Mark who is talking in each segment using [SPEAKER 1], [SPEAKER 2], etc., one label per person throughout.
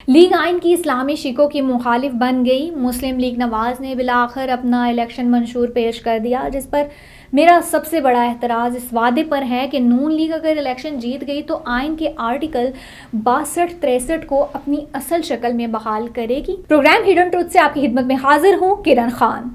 [SPEAKER 1] League आइन की इस्लामी शिकों की मुखालिफ बन गई। मुस्लिम लीग नवाज ने बिलाखिर अपना इलेक्शन मंशूर पेश कर दिया, जिस पर मेरा सबसे बड़ा एतराज़ इस वादे पर है कि नून लीग अगर इलेक्शन जीत गई तो आइन के आर्टिकल 62-63 को अपनी असल शक्ल में बहाल करेगी। प्रोग्राम हिडन ट्रुथ से आपकी खिदमत में हाजिर हूँ, किरण खान।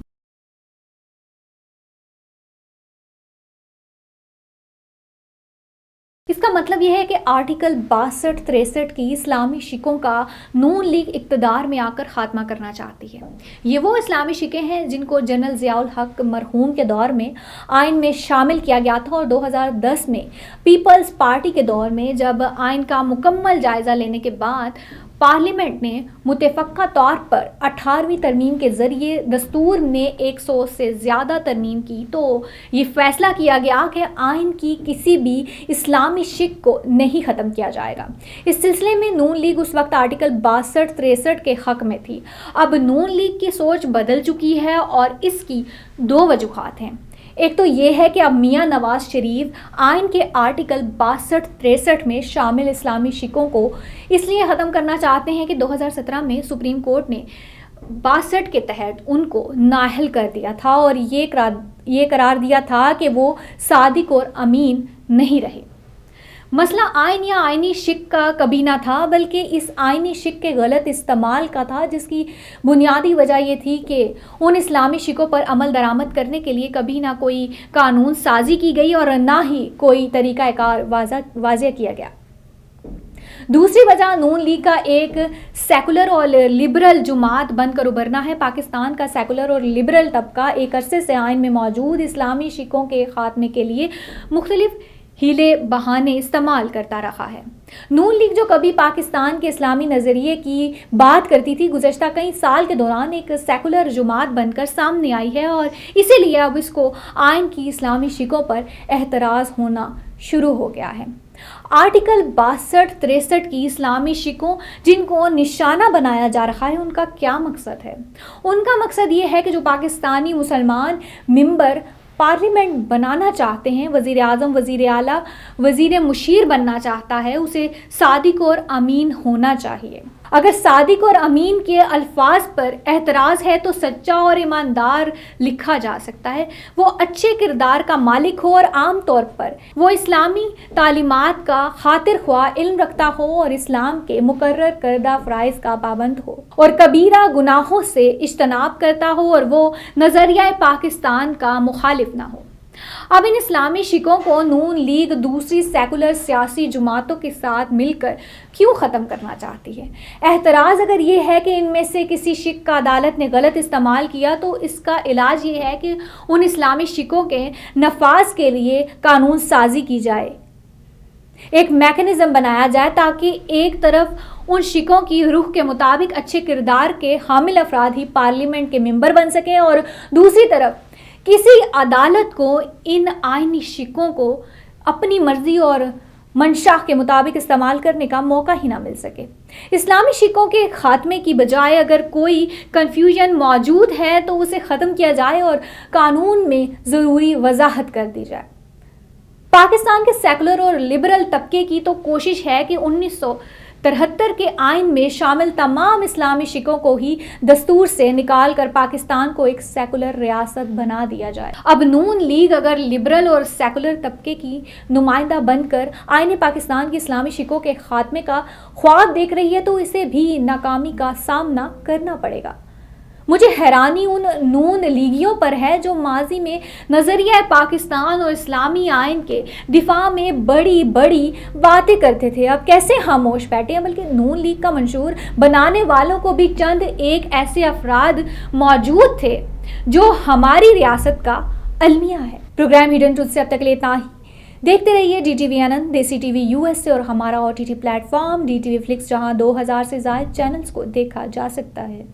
[SPEAKER 1] इसका मतलब यह है कि आर्टिकल 62-63 की इस्लामी शिकों का नून लीग इक़्तिदार में आकर ख़ात्मा करना चाहती है। ये वो इस्लामी शिकें हैं जिनको जनरल ज़ियाउल हक मरहूम के दौर में आइन में शामिल किया गया था और 2010 में पीपल्स पार्टी के दौर में जब आइन का मुकम्मल जायज़ा लेने के बाद पार्लियामेंट ने मुतफ़क्का तौर पर 18वीं तरमीम के ज़रिए दस्तूर में 100 से ज़्यादा तरमीम की, तो ये फ़ैसला किया गया कि आइन की किसी भी इस्लामी शिक को नहीं ख़त्म किया जाएगा। इस सिलसिले में नून लीग उस वक्त आर्टिकल 62-63 के हक़ में थी। अब नून लीग की सोच बदल चुकी है और इसकी दो वजूहात हैं। एक तो ये है कि अब मियाँ नवाज शरीफ आइन के आर्टिकल 62-63 में शामिल इस्लामी शिकों को इसलिए ख़त्म करना चाहते हैं कि 2017 में सुप्रीम कोर्ट ने 62 के तहत उनको नाअहल कर दिया था और ये करार दिया था कि वो सादिक और अमीन नहीं रहे। मसला आइन या आइनी शिक का कभी ना था, बल्कि इस आइनी शिक के गलत इस्तेमाल का था, जिसकी बुनियादी वजह ये थी कि उन इस्लामी शिकों पर अमल दरामद करने के लिए कभी ना कोई कानून साजी की गई और ना ही कोई तरीक़ाकार वाज़ेह किया गया। दूसरी वजह नून लीग का एक सेकुलर और लिबरल जुमात बनकर उभरना है। पाकिस्तान का सेकुलर और लिबरल तबका एक अरसे से आइन में मौजूद इस्लामी शिकों के ख़ात्मे के लिए मुख्तलिफ हीले बहाने इस्तेमाल करता रहा है। नून लीग जो कभी पाकिस्तान के इस्लामी नज़रिए की बात करती थी, गुज़श्ता कई साल के दौरान एक सेकुलर जुमात बनकर सामने आई है और इसीलिए अब इसको आइन की इस्लामी शिकों पर एतराज़ होना शुरू हो गया है। आर्टिकल 62-63 की इस्लामी शिकों जिनको निशाना बनाया जा रहा है, उनका क्या मकसद है? उनका मकसद ये है कि जो पाकिस्तानी मुसलमान मेंबर पार्लियामेंट बनाना चाहते हैं, वज़ीर आज़म, वज़ीर आला, वज़ीर मुशीर बनना चाहता है, उसे सादिक और अमीन होना चाहिए। अगर सादिक और अमीन के अल्फाज पर एतराज़ है तो सच्चा और ईमानदार लिखा जा सकता है। वो अच्छे किरदार का मालिक हो और आम तौर पर वो इस्लामी तालीमात का खातिर ख्वाह इल्म रखता हो और इस्लाम के मुकर्रर करदा फ़राइज़ का पाबंद हो और कबीरा गुनाहों से इज्तनाब करता हो और वो नज़रिया पाकिस्तान का मुखालिफ ना हो। अब इन इस्लामी शिकों को नून लीग दूसरी सेकुलर सियासी जमातों के साथ मिलकर क्यों ख़त्म करना चाहती है? एतराज़ अगर ये है कि इनमें से किसी शिक का अदालत ने गलत इस्तेमाल किया, तो इसका इलाज ये है कि उन इस्लामी शिकों के नफाज के लिए कानून साजी की जाए, एक मैकेनिज़्म बनाया जाए ताकि एक तरफ उन शिकों की रूह के मुताबिक अच्छे किरदार के हामिल अफराद ही पार्लियामेंट के मेंबर बन सकें और दूसरी तरफ किसी अदालत को इन आइनी शिकों को अपनी मर्जी और मंशा के मुताबिक इस्तेमाल करने का मौका ही ना मिल सके। इस्लामी शिकों के ख़ात्मे की बजाय अगर कोई कन्फ्यूजन मौजूद है तो उसे ख़त्म किया जाए और कानून में ज़रूरी वजाहत कर दी जाए। पाकिस्तान के सेकुलर और लिबरल तबके की तो कोशिश है कि 1973 के आइन में शामिल तमाम इस्लामी शिकों को ही दस्तूर से निकाल कर पाकिस्तान को एक सेकुलर रियासत बना दिया जाए। अब नून लीग अगर लिबरल और सेकुलर तबके की नुमाइंदा बनकर आइन पाकिस्तान की इस्लामी शिकों के खात्मे का ख्वाब देख रही है तो इसे भी नाकामी का सामना करना पड़ेगा। मुझे हैरानी उन नून लीगियों पर है जो माजी में नज़रिया पाकिस्तान और इस्लामी आइन के दिफा में बड़ी बड़ी बातें करते थे, अब कैसे खामोश बैठे हैं। बल्कि नून लीग का मंशूर बनाने वालों को भी चंद एक ऐसे अफराद मौजूद थे जो हमारी रियासत का अलमिया है। प्रोग्राम हिडन ट्रुथ से अब तक के लिए इतना ही। देखते रहिए DTV आनंद, देसी TV US से और हमारा OTT प्लेटफॉर्म DTV फ्लिक्स, जहां 2000 से ज़ायद चैनल्स को देखा जा सकता है।